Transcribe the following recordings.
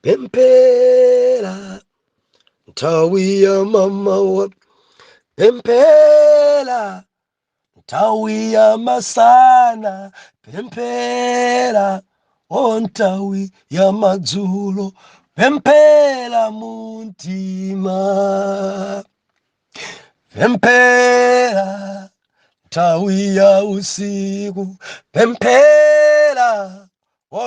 pempera nthawi ya mamawa, pempera nthawi ya masana, pempera nthawi ya madzulo, pempera muntima, pempera nthawi ya usiku, pempera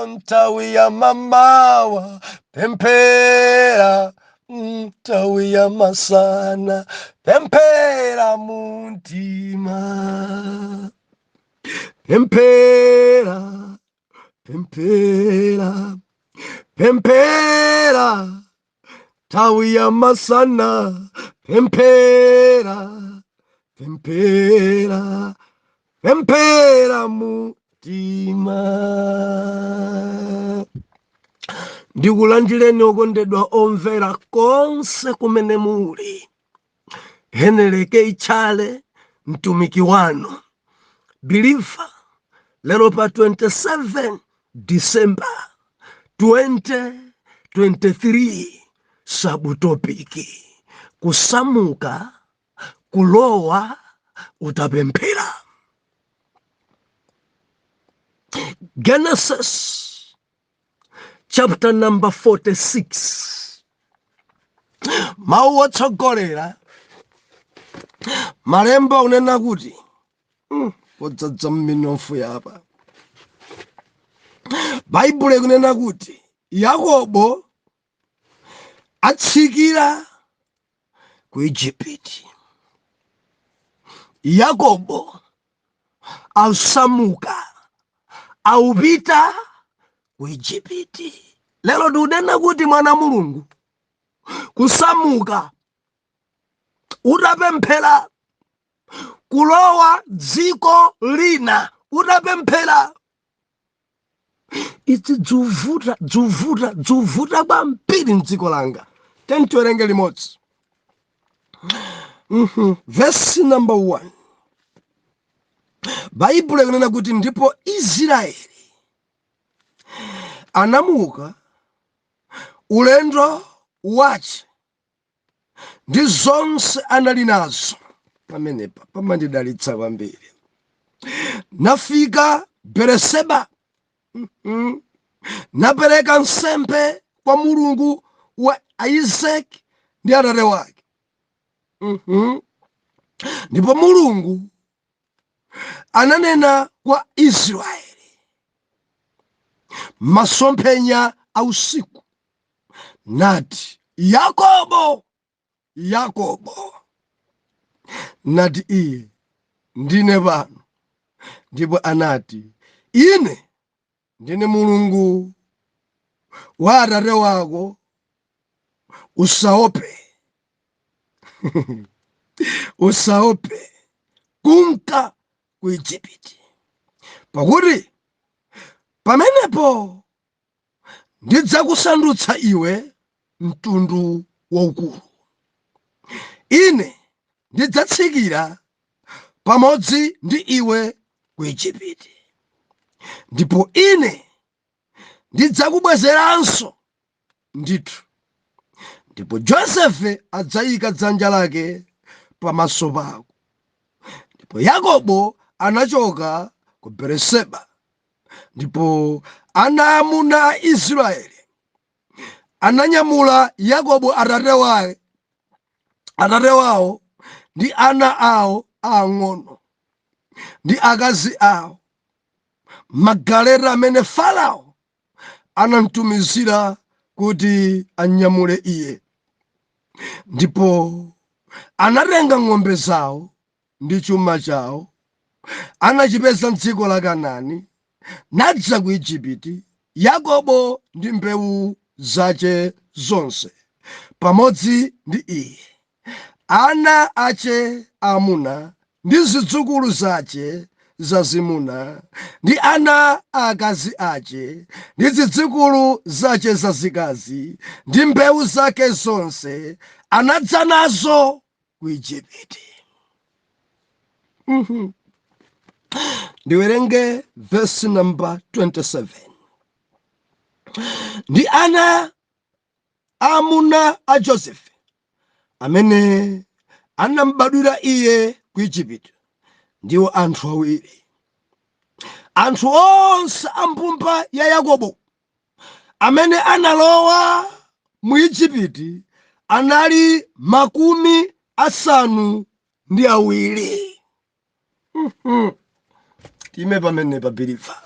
nthawi ya mamawa, pempera nthawi ya masana, pempera muntima, pempera, pempera, pempera nthawi ya masana, pempera, pempera, pempera mutima. Ndikulandireni okondedwa omvera konse kumene muli. Heneleke ichale mtumiki wanu believer, lero pa 27 December 2023, sabutopiki kusamuka kulowa utapemphera. Genesis chapter number 46. Mawu otsogolera malemba unena kuti podzadza mminofu yapa. Baibulo kunena kuti Yakobo atsikira ku Egypt. Yakobo ausamuka aupita ku Egypt. Lero tunena kuti mwana Mulungu kusamuka utapemphera kulowa dziko lina utapemphera. It's dzuvuta kwambiri mdziko langa. Tiwerenge limodzi. Verse number 1. Baibulo kunena kuti ndipo Israeli anamuka ulendo wace ndi zonse anali nazo. Pamenepa pamandidalitsa kwambiri. Nafika Beeriseba, napereka nsembe kwa Mulungu wa Isaki ndi atate wake. Ndipo Mulungu ananena kwa Israeli masomphenya a usiku, nati, Yakobo, Yakobo. Nati iye, ndine pano. Ndipo anati, ine ndine Mulungu wa atate wako, usaope. Usaope kunka ku Egypt, pakuti pamenepo ndidzakusandutsa iwe mtundu waukulu. Ine ndidzatsikira pamodzi ndi iwe ku Egypt, ndipo ine ndidzakubwezeranso ndithu. Ndipo Josefe adzayika dzanja lake pamaso pako. Ndipo Yakobo anachoka ku Beeriseba, ndipo ana aamuna a Israeli ananyamula Yakobo atate wawo ndi ana awo aang'ono ndi akazi awo, magaleta amene Farao anamtumizira kuti anyamule iye. Ndipo anatenga ng'ombe zawo ndi chuma chawo anachipeza m'dziko la Kanaani, nadza ku Igupti, Yakobo ndi mbewu zace zonse pamodzi ndi iye, ana ace aamuna ndi zidzukulu zace zazimuna ndi ana akazi ace ndi zidzukulu zace zazikazi ndi mbewu zake zonse anadza nazo ku Igupti. Ndiwerenge verse number 27. Ndi ana amuna a Joseph amene anambadwira iye ku Igupto ndiwo anthu awiri. Anthu onse ambumba ya Yakobo amene analowa mu Igupto anali 70. Time pamene pabiriva.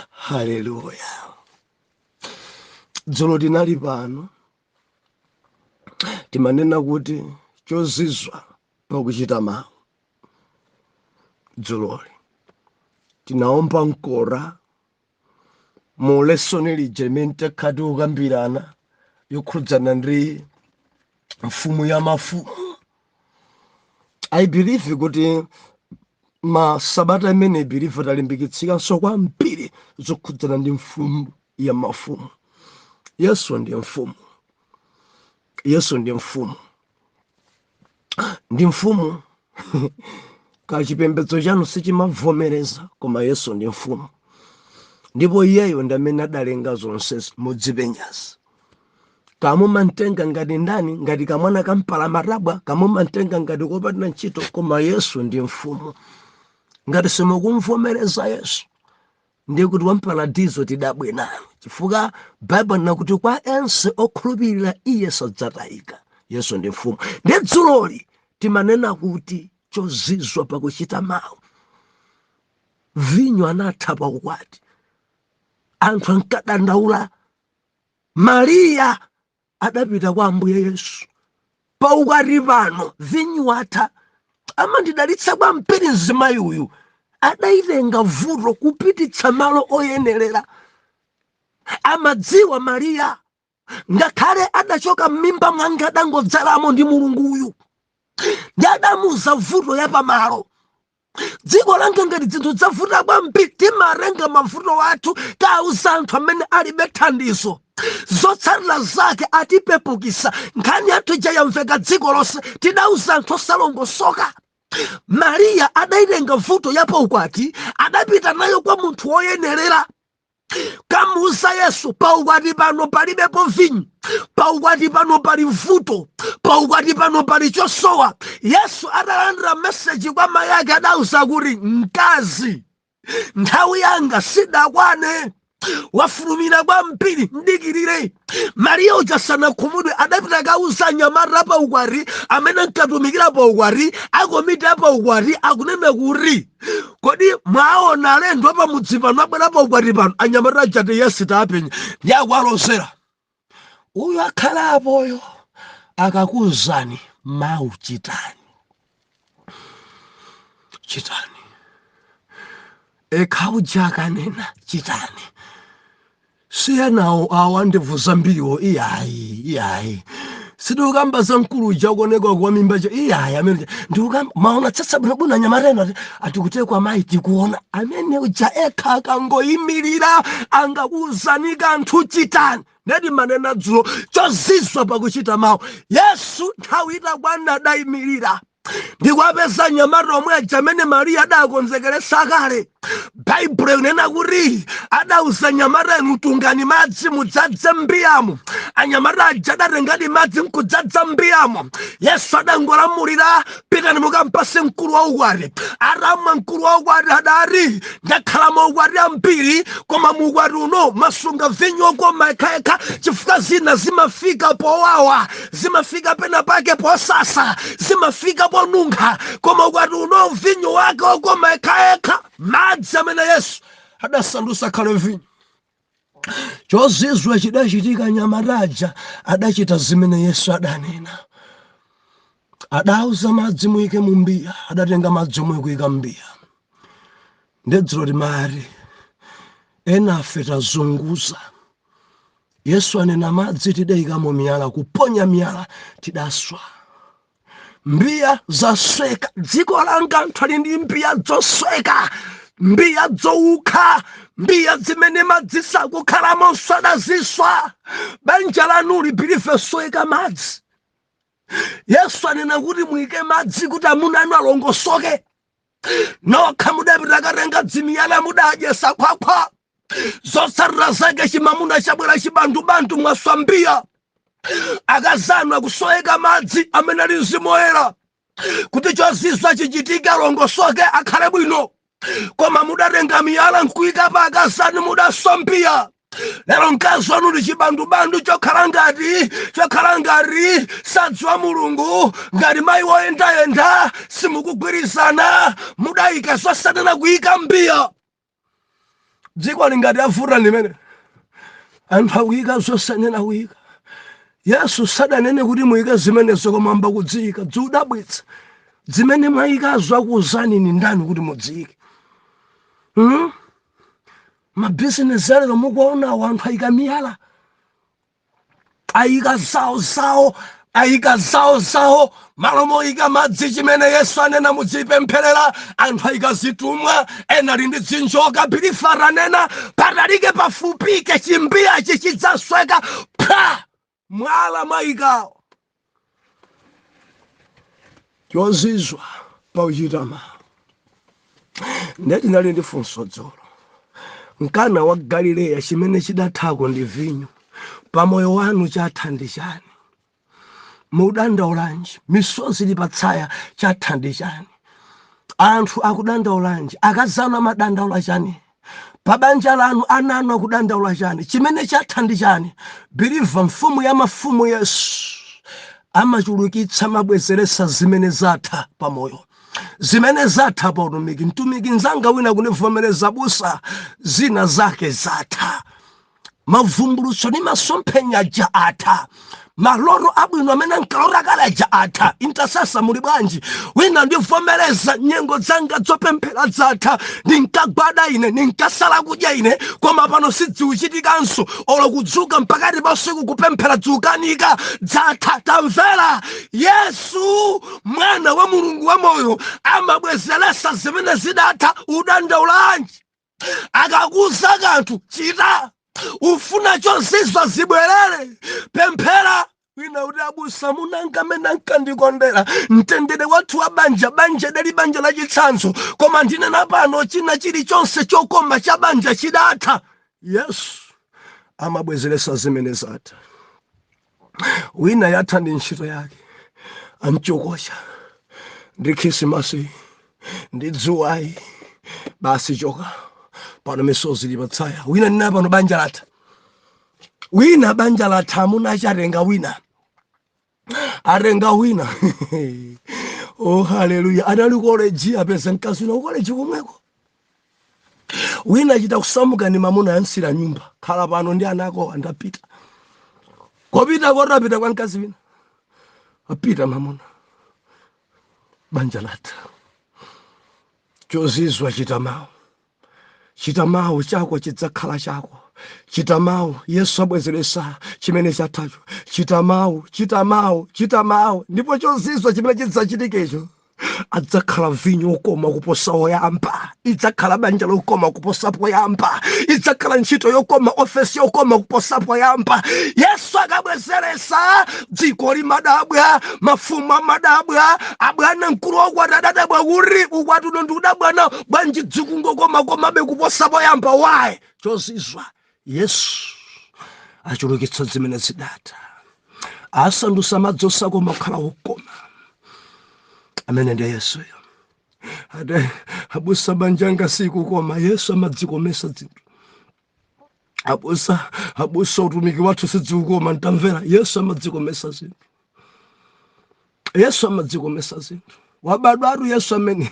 Haleluya. Dzolo tinali pano timanena kuti chozizwa pakuchita mawu. Dzololi tinaomba mkora mu lesson lija mente khadi ukambirana yokhudzana ndi mfumu ya mafumu. I believe kuti masabata amene believe talimbikitsidwanso kwambiri zokhudzana ndi mfumu ya mafumu. Yesu ndiye mfumu. Yesu ndiye mfumu. Ndi mfumu kachipembedzo chanu sichimavomereza, koma Yesu ndiye mfumu. Ndipo iyeyo ndi amene adalenga zonse mudzipenyazi. Kamumantenga ngati ndani, ngati kamwana kampalamatabwa, kamumantenga ngati kopanda ntchito, koma Yesu ndiye mfumu. Ngati simukumvomereza Yesu, ndiye kuti wamparadizo tidabwe nayo. Chifukwa Bible nakuti kwa ense okhulupirira iye sadzatayika. Yesu ndiye mfumu. Ndi dzuloli timanena kuti chozizwa pakuchita mawu. Vinyo anatha pa ukwati. Anthu ankadandaula. Maria adapita kwa Ambuye Yesu. Pa ukwati pano vinyo atha. Amandidalitsa kwa mpiri mzimayi uyu. Adaitenga vuto kupititsa malo oyenerera. Amadziwa Maria ngakhale adachoka m'mimba mwanga adangodzalamo ndi Mulungu uyu. Ndi adamuza vuto ya pamalo. Dziko langa ngati zinthu zavuta kwambiri timarenga mavuto athu tauza anthu amene alibe thandizo. Zotsatira zake atipepukisa. Nkhani yathu ija yamveka dziko lonse tidauza anthu osalongosoka. Maria adaitenga vuto ya paukwati adapita nayo kwa munthu woyenerera. Kamuza Yesu, paukwati pano palibepo vinyo, paukwati pano pali vuto, paukwati pano pali chosowa. Yesu adalandira message kwa mayi ake adauza kuti mkazi, nthawi yanga sidakwane. Wafulumira kwa mpiri ndikirire. Maria uja sanakhumudwe adapita kauza anyamata pa ukwati amene nkatumikira pa ukwati akomita pa ukwati akunena kuti kodi mwaona alendo pa mudzi pano abwera pa ukwati pano. Anyamata ajati Yesu tapenya ndi akuwalozera. Uyu akhalapoyo akakuwuzani mawu chitani. Chitani. Ekhauja akanena chitani. Siyanawo awandevuza mbiriwo iyayi. Sidukamba za mkulu uja kuoneka kwa mimba jo iyayi amene ndikamba maona tsatsa bwino nyamareno atikutekwa mayi tikuona amene uja ekha akangoyimirira angakuzanika anthu chitani. Ndedi manena dzulo chozizwa pakuchita mawu. Yesu nthawi itakwana adayimirira. Ndikwapeza nyamata omwe aja amene Maria adakonzekeresa kale. Bible inena kuti adauza nyamata inu tungani madzi mudzadze mbiyamo. Anyamata aja adatengadi madzi nkudzadza mbiyamo. Yesu adangolamulira pitani mukampase mkulu wa ukwati. Atamwa mkulu wa ukwati adati ndakhala mu ukwati ambiri koma mu ukwati uno masunga vinyo okoma ekhaekha chifukwa zina zimafika powawa, zimafika pena pake posasa, zimafika ponunkha, koma ukwati uno vinyo wake okoma ekhaekha. Madzi amene Yesu adasandutsa khale vinyo. Chozizwa chidachitika nyamata aja adachita zimene Yesu adanena. Adauza madzi muyike mu mbiya, adatenga madzi omwe kuyika mbiya. Ndedzero timati ena afe tazunguza. Yesu anena madzi tidayika mu miyala, kuponya miyala tidaswa. Mbiya zasweka. Dziko langa anthu ali ndi mbiya zosweka, mbiya zowukha, mbiya zimene madzi sakukhalamo sadaziswa. Banja lanu libirife sweka madzi. Yesu anena kuti muyike madzi kuti amuna anu alongosoke. Nokha mudapita katenga dzimiyala mudadyesa khwakhwa. zotsatira zake chimamuna chabwera chibantu mwaswambia akazanwa kusoeka madzi amene ali mzimu woyera kuti chozizwa chichitika longosoke akhale bwino. Koma mudatenga miyala nkuyika pa akazanu mudaswambia. Lero mkazi wanu ndi chibandu chokhala ngati sadziwa Mulungu, ngati mayi woyendayenda, simukugwirizana, mudayika zosanena kuyika mbiya. Dziko lingati avuta limene anthu akuyika zosanena kuyika. Yesu sadanene kuti muyike zimenezo koma amba kudziyika. Dziudabwitsa zimene mwayikazo akuwuzani ni ndani kuti mudziyike. Mabizinesi alero mukuona anthu ayika miyala, ayika zawo malo moyika madzi chimene Yesu anena mudzipempherera. Anthu ayika zitumwa, ena ali ndi dzinjoka. Bilifara anena patalike pafupike chimbiyachi chidzasweka pha mwala mwayikawo. Chozizwa pauchitama ndeti nali ndi funso dzolo. Mkana wa Galileya chimene chidathako ndi vinyo, pamoyo wanu chatha ndi chani? Mudandaulanji? Misozi ili patsaya chatha ndi chani? Anthu akudandaulanji? Akazanu amadandaula chani? Pabanja lanu ananu akudandaula chani? Chimene chatha ndi chani? Biliva mfumu ya mafumu Yesu amachulukitsa mabwezeresa zimene zatha pamoyo, zimene zatha pa utumiki. Mtumiki nzanga wina kunivomereza busa zina zake zatha. Mavumbulutso ni masomphenya ja atha. Maloro abwino amene nkalora kale ja atha. Intasasa muli bwanji? Wina ndivomereza nyengo zanga zopemphera zatha. Ninkagwada ine, ninkasala kudya ine, koma pano sidziuchitikanso. Olo kudzuka mpakati pa usiku kupemphera dzukanika zatha. Tamvera, Yesu mwana wa Mulungu wa moyo amabwezeresa zimene zidatha. Udandaulanji? Akakuza kanthu chita. Ufuna chozizwa zibwerere, pemphera. Wina kuti abusa munanga mene ankandikondera, mtendere wathu wa banja dali banja la chitsanzo, koma ndinena pano china chilichonse chokoma cha banja chidatha. Yesu amabwezeresa zimene zatha. Wina yatha ndi ntchito yake, amchokosha ndi Khisimusi ndi dzuwayi, basi choka pano misozi ili patsaya. Wina nina pano banja latha. Wina banja latha amuna acharenga wina. Arenga wina. Oh haleluya. Anali college apeza mkazi na college kumweko. Wina chita kusamuka ni mamuna yansira nyumba. Khala pano ndi anako andapita. Kopita korapita kwa mkazi wina. Apita mamuna. Banja latha. Chozizwa chitamawo. Chitamawo chako chidzakhala chako. Chitamawo Yesu abwezeresa chimene chathacho. Chitamawo ndipo chozizwa chimene chidzachitikecho. Adzakhala vinyo okoma kuposa oyamba. Idzakhala banja lokoma kuposa poyamba. Idzakhala ntchito yokoma, ofesi yokoma kuposa poyamba. Yesu akabwezeresa dziko limadabwa, mafumu amadabwa, abwana mkulu okwadadabwa kuri ukwatuno ndi udabwana bwanji dziko ngokoma komabe kuposa poyamba. Why? Chozizwa Yesu achulukitsa zimene zidatha. Asandusa madzosa koma kukhala okoma. Amene ndi Yesu. Ade abusa banjanga siku koma Yesu amadzikomesa zinthu. Abusa utumiki wathu sidzikoma. Ntamvera, Yesu amadzikomesa zinthu. Yesu amadzikomesa zinthu. Wabadwa atu Yesu amene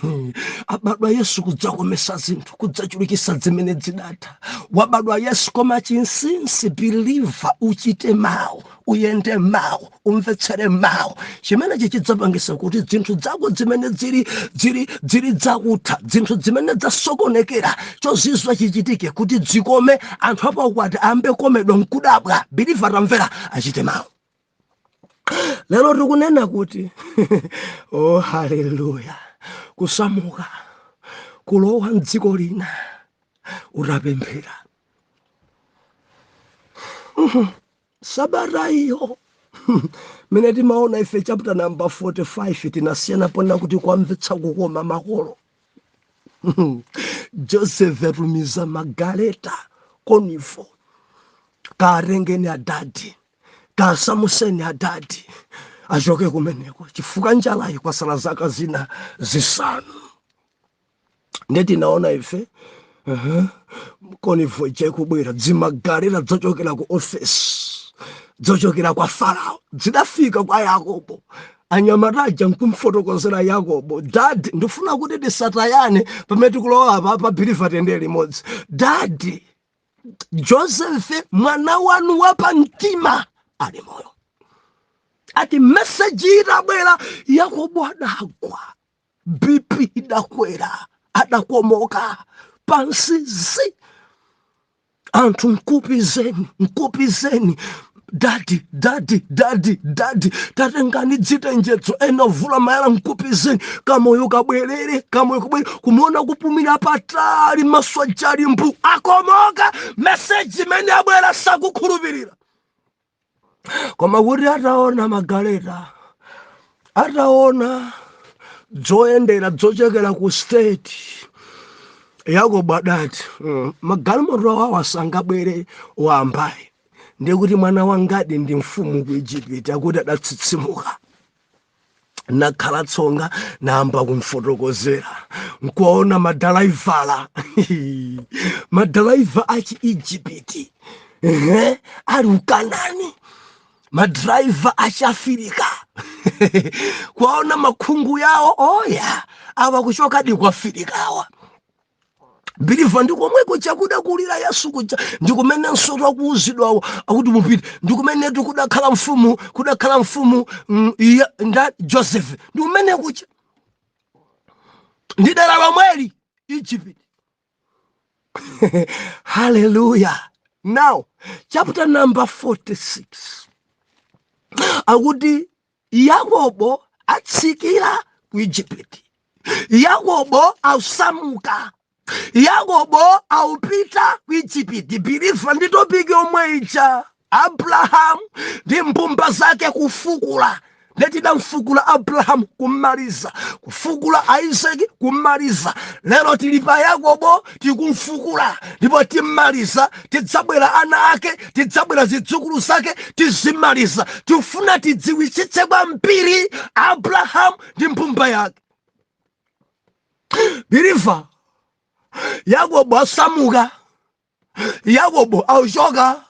abadwa Yesu kudzakomesa zinthu, kudzachulukisa zimene zidatha. Wabadwa Yesu koma chinsinsi believer uchite mawu, uyende mawu, umvetsere mawu. Chimene chichidzapangisa kuti zinthu zako zimene zili zakutha, zinthu zimene zasokonekera, chozizwa chichitike kuti dzikome. Anthu apa ukwati ambe komedwa nkudabwa. Believer tamvera achite mawu. Lero tikunena kuti oh haleluya, kusamuka kulowa mdziko lina utapemphera. Sabata iyo mene timaona ife chapter number 45 tinasiyana pona kuti kwamvetsa kukoma makolo. Joseph etumiza magaleta konivo karengeni adadi kasamuseni adadi achoke kumeneko chifuka njalayi kwasala zaka zina zisanu. Ndeti naona ife konivo chekubwera dzimagalera dzochokera ku office dzochokera kwa Farao dzidafika kwa Yakobo. Anyamaraja nkumfotokozera Yakobo, dad ndifuna kuti tisatayane pamene tikulowa pa biliva tende limodzi. Dad, Joseph mwana wanu wapa mtima ali moyo. Ati message itabwera Yakobo adagwa, BP idakwera, adakomoka pansi zi. Anthu nkupizeni. Daddy, tatengani dzitenjetso enovula mayala nkupizeni kamoyo kabwerere kumuona kupumira patali maswajali mbu akomoka. Message imene abwera sakukhulupirira. Koma kuti ataona magaleta, ataona zoyendera zochokera ku state, Yakobo adati magalimoto awawa sangabwere wambayi. Ndikuti mwana wangadi ndi mfumu ku Egypt akuti adatsitsimuka nakhala tsonga namba kumfotokozera nkuona madalaivala madalaiva achi Egypt ali ukanani madriver achi Afrika kuona makhungu yawo oya awa kuchoka di kwa Afrikawa. Biliva ndikomweko chakuda kulira Yesu kuja ndikumene nsoro kuuzidwa akuti mupite ndikumene tukudakhala mfumu nda Joseph ndikumene kuja ndidala lomweli Egypt. Hallelujah. Now chapter number 46 akuti Yakobo atsikira ku Egypt. Yakobo ausamuka. Yakobo aupita ku Egypt. Biliva ndi topiki omwe ija Abraham ndi mbumba zake kufukula. Letida mfukula Abraham kumaliza, kufukula Isaac kumaliza. Lero tilipa Yakobo tikumfukula ndipo timmaliza, tidzabwera ana ake, tidzabwera zidzukulu zake tizimaliza. Tifuna tidziwitsitse kwambiri Abraham ndi mbumba yake. Biliva Yakobo asamuka, Yakobo auchoka,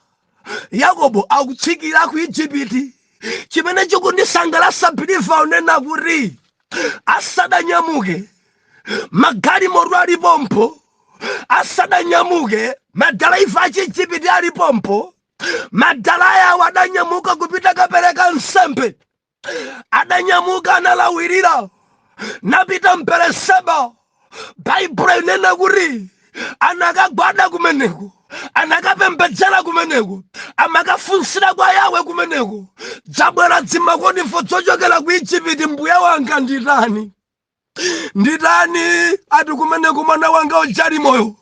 Yakobo akutsikira ku Egypt. Chimene chikundisangalatsa Biliva unena kuti asadanyamuke magalimoto alipompo, asadanyamuke madalaiva achi Egypt alipompo, madalaya wadanyamuka kupita kapereka nsembe, adanyamuka analawirira napita mpereseba. Bible inena kuti anakagwada kumeneko, anakapembedzera kumeneko, amakafunsira kwa Yawe kumeneko. Dzabwera dzimakonifo dzochokera ku Egypt. Mbuya wanga nditani? Nditani ati kumeneko mwana wanga ujali moyo,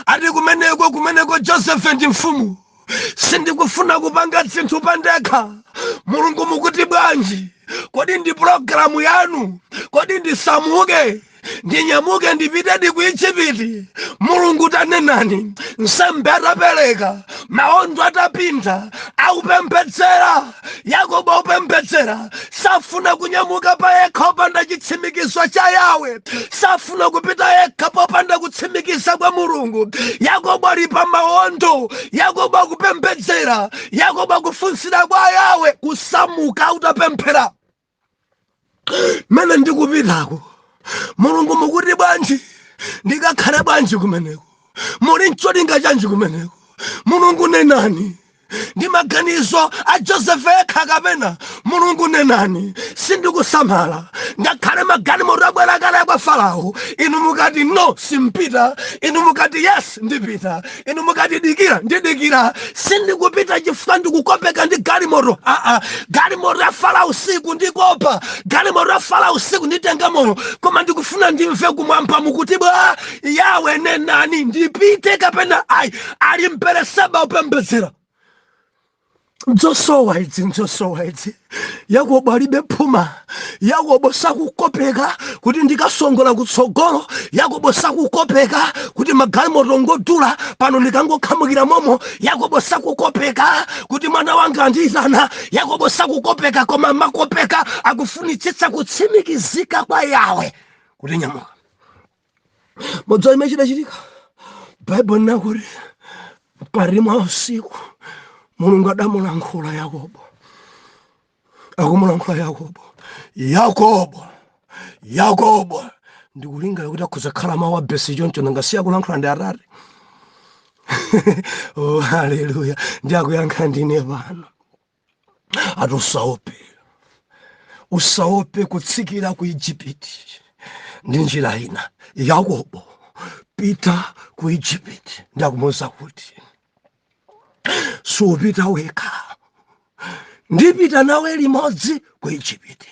ati kumeneko Joseph ndi mfumu. Sindikufuna kupanga zinthu pandekha. Mulungu mukuti bwanji? Kodi ndi programu yanu? Kodi ndisamuke ndinyamuke ndipite ku Egypt? Mulungu tanenani, nsembe atapereka, maondo atapinda, aupembedzera. Yakobo aupembedzera, safuna kunyamuka pa yekha popanda chitsimikizo cha Yawe, safuna kupita yekha popanda kutsimikiza kwa Mulungu. Yakobo ali pa maondo, Yakobo akupembedzera, Yakobo akufunsira kwa Yawe. Kusamuka utapemphera. Mene ndikupitako Mulungu mukuti bwanji? Ndikakhale bwanji kumeneko? Muli ncholinga chanji kumeneko? Mulungu nenani? Ndi maganizo a Joseph yekha kapena Mulungu nenani? Sindikusamala ngakhale magalimoto abwera kale kwa Farao. Inu mukati no simpita, inu mukati yes ndipita, inu mukati dikira ndidikira. Sindikupita chifukwa ndikukopeka ndi galimoto. Galimoto ya Farao usiku ndikopa, galimoto ya Farao usiku nditenga moyo. Koma ndikufuna ndimve kumwamba mukuti bwa Yawe nenani ndipite kapena ali mpereseba upembedzera. Njosowa idzi Yakobo alibe phuma. Yakobo sakukopeka kuti ndikasongola kutsogolo. Yakobo sakukopeka kuti magalimoto ngodula pano ndikangokhamukira momo. Yakobo sakukopeka kuti mwana wanga andiyitana. Yakobo sakukopeka, koma makopeka akufunitsitsa kutsimikizika kwa Yawe kuti nyamuka. Modzo imechita chitika. Bible nakuti pakati mwa usiku Mulungu adamulankhula Yakobo. Akumulankhula Yakobo. Yakobo. Ndikulinga kuti akuzakhala mawu abesi choncho nangasiya kulankhula ndi Atate. Oh, haleluya. Ndiyakuyankha ndine pano. Ati usaope kutsikira ku Igupti ndi njira ina. Yakobo, pita ku Igupti. Ndakumuwuza kuti supita wekha. Ndipita nawe limodzi ku Igupti.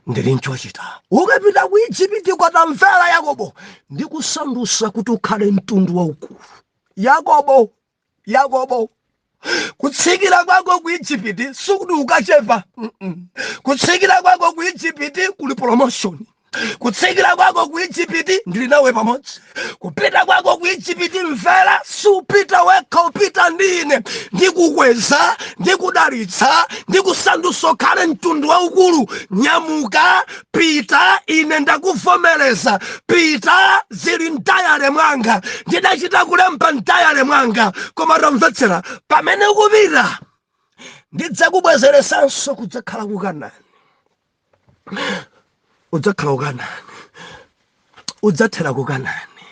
Ndili nchochita. Ukapita ku Igupti kwatamvera Yakobo, ndikusandutsa kuti ukhale mtundu waukulu. Yakobo. Kutsikira kwako ku Igupti sikuti ukachepa. Kutsikira kwako ku Igupti kuli promotion. Kutsikira kwako ku Igupti ndili nawe pamodzi. Kupita kwako ku Igupti mvera supita wekha, upita ndine. Ndikukweza, ndikudalitsa, ndikusandutsa ukhale mtundu waukulu. Nyamuka, pita, ine ndakuvomereza. Pita, zili mtayale mwanga. Ndidachita kulemba mtayale mwanga. Koma tamvetsera, pamene ukupita ndidzakubwezeresanso kudzakhala ku Kanaani. Udzakhala ku Kanaani. Udzathera ku Kanaani.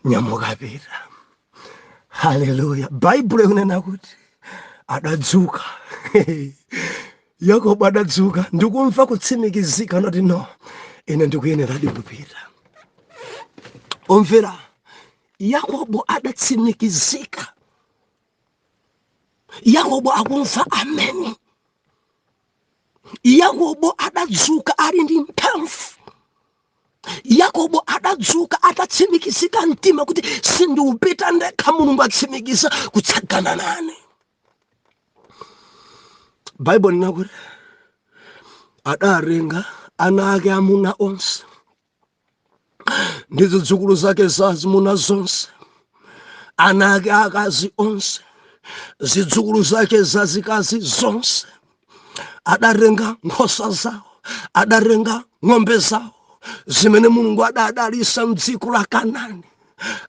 Nyamuka pita. Haleluya. Bible inena kuti adadzuka. Yakobo adadzuka. Ndikumva kutsimikizika noti no, ine ndikuyenera kupita. Omvera, Yakobo adatsimikizika. Yakobo akumva amen. Yakobo adadzuka ali ndi mphamvu. Yakobo adadzuka atatsimikizika mtima kuti sindiupita ndekha, Mulungu atsimikiza kutsagana nane. Bible linakuti adarenga ana ake amuna onse ndi zidzukulu zake zazimuna zonse, ana ake akazi onse, zidzukulu zake zazikazi zonse. Adarenga nkhosa zawo, adarenga ng'ombe zawo, zimene Mulungu adadalitsa m'dziko la Kanaani.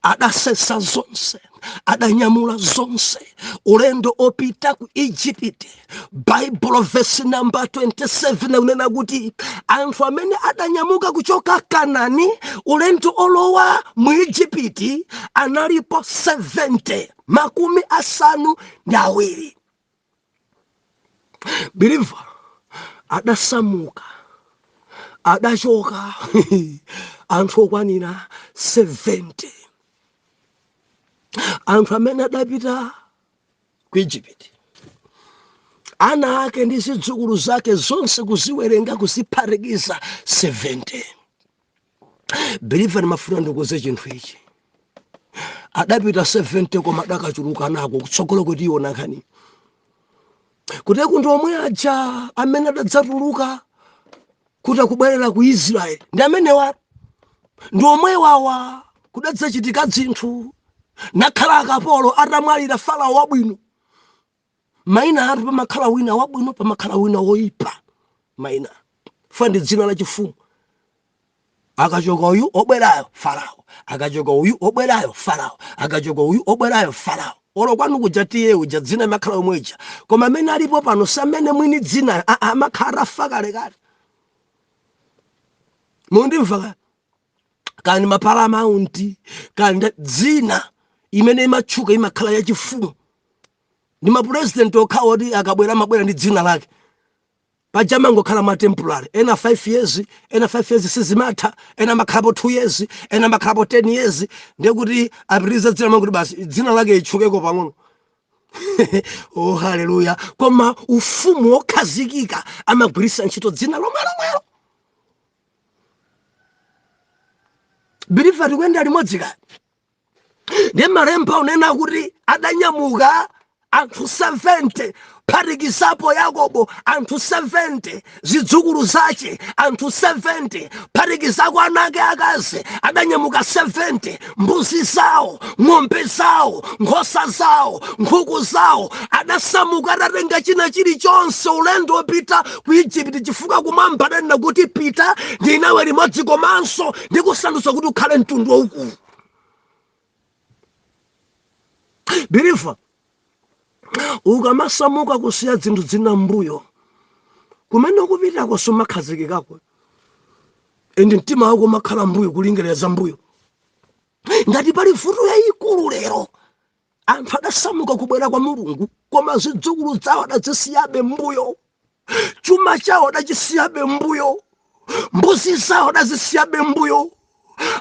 Adasesa zonse, adanyamula zonse. Ulendo opita ku Igupti. Bible verse number 27 unena kuti anthu amene adanyamuka kuchoka Kanaani ulendo olowa mu Igupti analipo 70, makumi asanu ndi awiri. Believer, adasamuka, adachoka anthu okwanira 70. Anthu amene adapita ku Igupti, ana ake ndi zidzukulu zake zonse kuziwerenga kuziphatikiza 70. Believer, mafuna ndikuze chinthu ichi. Adapita 70 koma adakachuluka nako kutsogolo kuti iwona nkhani. Kuti kunti omwe aja amene adadzatuluka kuti akubwerera ku Israeli ndi amene wa ndi omwe wawa kudadzachitika zinthu nakhala akapolo atamwalira Farao wabwino. Maina ati pamakhala wina wabwino, pamakhala wina woyipa. Maina fandi dzina la chifumu. Akachoka uyu obwerayo Farao, akachoka uyu obwerayo Farao, akachoka uyu obwerayo Farao. Olo kwanu kujatiye uja dzina makhala omweja, koma amene alipo pano samene mwini dzina amakhala fakale kale. Mundimva kani mapala maunti kani dzina imene imatchuka imakhala ya chifumu. Ndi ma president okhawo oti akabwera mabwera ndi dzina lake. Pajama ngokhala ma temporary, ena 5 years, ena 5 years sizimatha, ena makhalapo 2 years, ena makhalapo 10 years. Ndekuti apitiriza dzina manguti basi dzina lake ichukeko pang'ono. Oh haleluya. Koma ufumu wokhazikika amagwirisa ntchito dzina lomwelo. Believer, kwenda limodzi kale. Ndi malemba unena kuti adanyamuka anthu 70 phatikizapo Yakobo anthu 70 zidzukulu zace anthu 70 phatikizako anake akazi adanyamuka 70 mbuzi zawo ng'ombe zawo nkhosa zawo nkhuku zawo adasamuka atatenga china chilichonse ulendo wopita ku Igupto chifukwa kumwamba adanena kuti pita ndi nawe limodzi komanso ndikusandutsa kuti ukhale mtundu waukulu. Birifa ukamasamuka kusiya zinthu zina mbuyo kumene kupitako sumakhazikikako ende mtima wako umakhala mbuyo kulingereza mbuyo. Ngati pali vuto yayikulu lero anthu adasamuka kubwera kwa Mulungu koma zidzukulu zawo adazisiyabe mbuyo, chuma chawo adachisiyabe mbuyo, mbuzi zawo adazisiyabe mbuyo.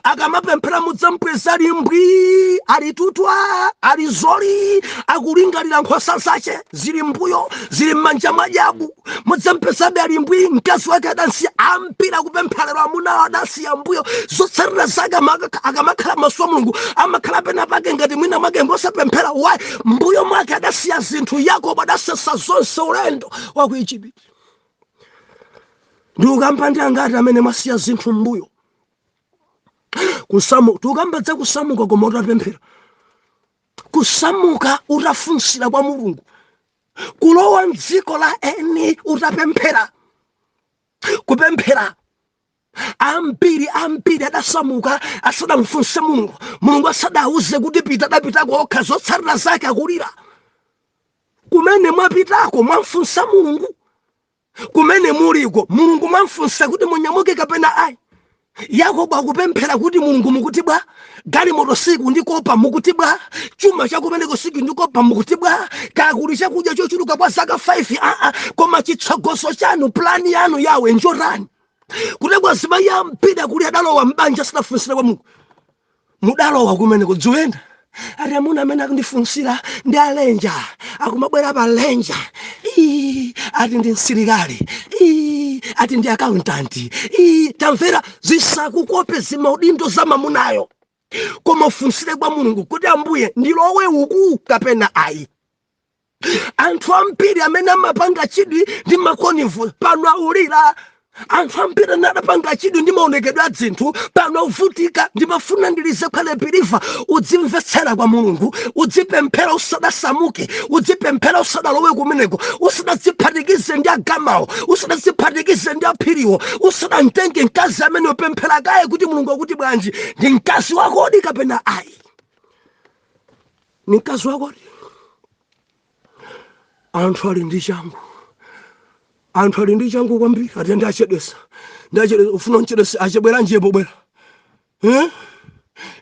Akamapemphera mudzamupeza ali mbwi ali tutwa ali zoli akulingalira nkhosa zace zili mbuyo zili m'manja mwajabu. Mudzampezabe ali mbwi mkazi wake adasiya ampira kupempherera amuna adasiya mbuyo zotsatira zake akamakhala maso a Mulungu amakhala pena pake ngati mwina mwake ngosapemphera wa mbuyo mwake adasiya zinthu. Yakobo adasesa zonse ulendo wa ku Igupto. Ndi ukampandi angati amene mwasiya zinthu mbuyo tukambadza kusamuka koma utapemphera, kusamuka utafunsira kwa Mulungu, kulowa mdziko la eni utapemphera. Kupemphera ambiri adasamuka asadamfunse Mulungu, Mulungu asadauze kuti pita adapitako okha zotsatira zake akulira. Kumene mwapitako mwamfunsa Mulungu, kumene muliko Mulungu mwamfunsa kuti munyamuke kapena ayi. Yakobo akupemphera kuti Mulungu mukuti bwa galimoto siku ndikopa mukuti bwa chuma chakumeneko siku ndikopa mukuti bwa kakuli chakudya chochuluka kwa zaka 5 koma chitsogozo chanu plani yanu yawe njotani kuti kwazimayi yampida kuli adalowa mbanja sinafunsira kwa Mulungu. Mudalowa kumeneko dziwenda ati amuna amene akundifunsira ndi alenja akumabwera pa lenja ati ndi msilikali ati ndi accountant tamvera zisakukope zimaudindo za mamunayo koma ufunsire kwa Mulungu kuti Ambuye ndilowe uku kapena ayi. Anthu ambiri amene amapanga chidwi ndi makonivu pano aulira. Anthu ambiri anapanga chidwi ndi maonekedwe a zinthu pano uvutika. Ndimafuna ndilize khale biriva udzimvetsera kwa Mulungu, udzipemphera usadasamuke, udzipemphera usadalowe kumeneko, usadadziphatikise ndi agamawo, usadadziphatikise ndi aphiriwo, usadamtenge mkazi amene upemphera kaye kuti Mulungu akuti bwanji ndi mkazi wakodi kapena ayi. Ni mkazi wakodi. Anthu ali ndi changu, anthu ali ndi changu kwambiri ati ndachedwesa ufuna nchedwesa achebwera njepo bwera.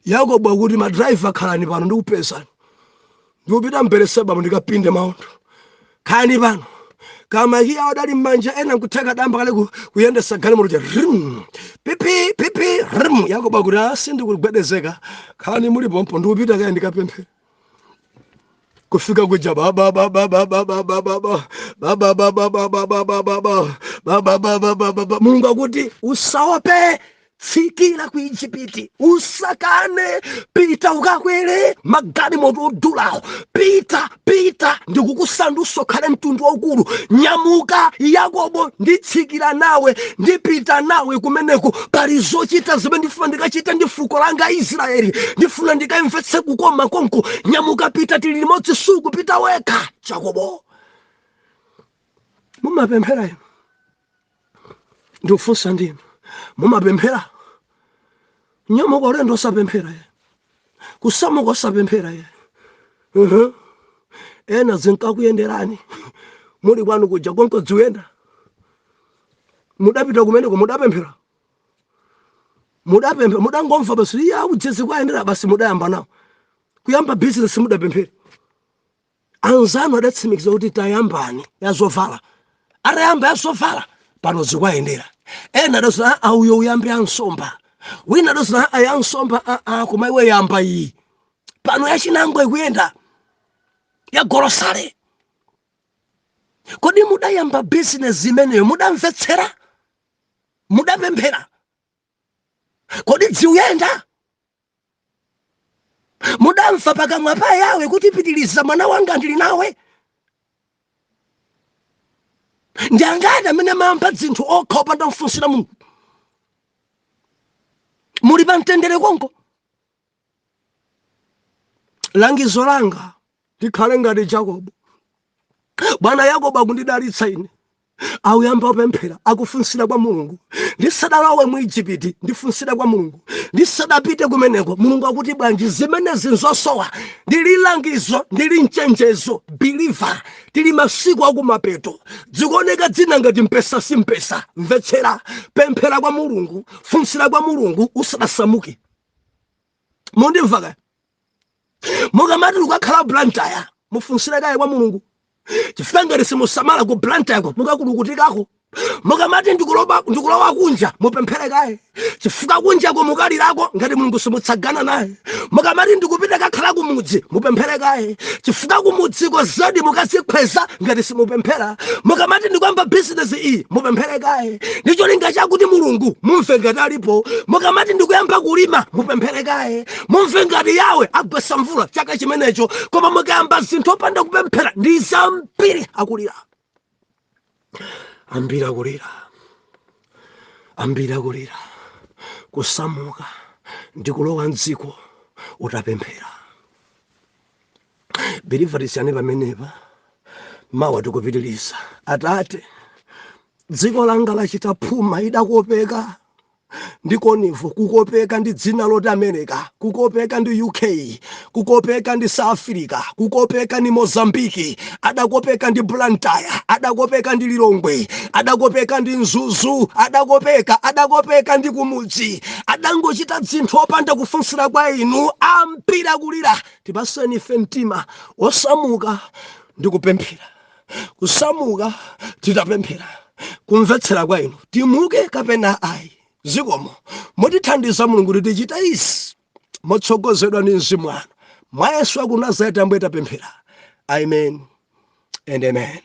Yakobo akuti madriver khalani pano ndikupezani ndikupita mpereseba ndikapinde maondo khalani pano kama hiya adali mmanja ena nkuteka damba kale kuyendesa galimoto pipi pipi Yakobo akuti sindikugwedezeka khalani muli pompo ndikupita kaya ndikapemphe. Kufika kuja baba Mulungu akuti usaope tsikira ku Igupto usakane pita ukakwere magalimoto odulawo pita ndikukusandutsa ukhale mtundu waukulu. Nyamuka Yakobo nditsikira nawe ndipita nawe kumeneko pali zochita zimene ndifuna ndikachita ndi fuko langa Israeli ndifuna ndikamvetse kukoma konko. Nyamuka pita tili limodzi sukupita wekha. Yakobo mumapemphera inu ndikufunsa ndinu mumapemphera. Nyamuka ulendo osapemphera kusamuka osapemphera ena zinkakuyenderani muli kwanu kuja konko dziwenda mudapita kumeneko mudapemphera mudangomva basi ujezi kwayendera basi mudayamba nawo kuyamba business mudapemphera. Anzanu adatsimikiza kuti tayambani yazovala atayamba yazovala pano zikwayendera. Ena adazona auyo uyambe ansomba wina adazona ayansomba koma iwe yamba iyi pano yachinangwa ikuyenda ya gorosale. Kodi mudayamba business zimeneyo mudamvetsera mudapemphera kodi dziuyenda. mudamva pakamwa pa Yawe kuti pitiliza mwana wanga ndili nawe. Ndiyangati amene amamva zinthu okha opanda kufunsira Mulungu. Muli pa mtendere konko. Langizo langa likhale ngati Jacobo. Bwana Yakobo akundidalitsa ine. Auyamba opemphera akufunsira kwa Mulungu. Ndisadalawe mu Igupti ndifunsira kwa Mulungu. Ndisadapite kumeneko Mulungu akuti bwanji zimene zinzosowa ndili langizo ndili mchenjezo believer tili masiku akumapeto zikuoneka dzina ngati mpesa simpesa. Mvetsera, pemphera kwa Mulungu, funsira kwa Mulungu usadasamuke. Mundimva kaya? Mukamati lukakhala blantaya mufunsira kaye kwa Mulungu. Chifukwa ngati simusamala ku blantayako mukakulukutikako. Mukamati ndikulowa kunja mupemphere kaye. Chifukwa kunjako mukalirako ngati Mulungu simutsagana naye. Mukamati ndikupita kakhala kumudzi mupemphere kaye. Chifukwa kumudziko zodi mukazikhweza ngati simupemphera. Mukamati ndikuyamba business iyi mupemphere kaye. Ndicho linga chakuti Mulungu mumve ngati alipo. Mukamati ndikuyamba kulima mupemphere kaye. Mumve ngati Yawe agwesa mvula chaka chimenecho. Koma mukayamba zinthu opanda kupemphera ndi zambiri akulira. Ambiri akulira. Kusamuka ndikulowa mdziko utapemphera. Believer tisiyane pamenepa. Mawa tikupitiliza. Atate, dziko langa lachita phuma idakopeka. Ndikonivo kukopeka ndi dzina loti America, kukopeka ndi UK, kukopeka ndi South Africa, kukopeka ndi Mozambique, adakopeka ndi Blantyre, adakopeka ndi Lilongwe, adakopeka ndi Mzuzu, adakopeka ndi kumudzi. Adangochita zinthu opanda kufunsira kwa inu. Ambiri akulira. Tipaseni ife mtima osamuka ndikupemphera. Kusamuka titapemphera. Kumvetsera kwa inu timuke kapena ayi. Zikomo mutithandiza Mulungu kuti tichita izi motsogozedwa ndi Mzimu wanu. Mwa Yesu wa ku Nazareti ambuye tapemphera. Amen and amen.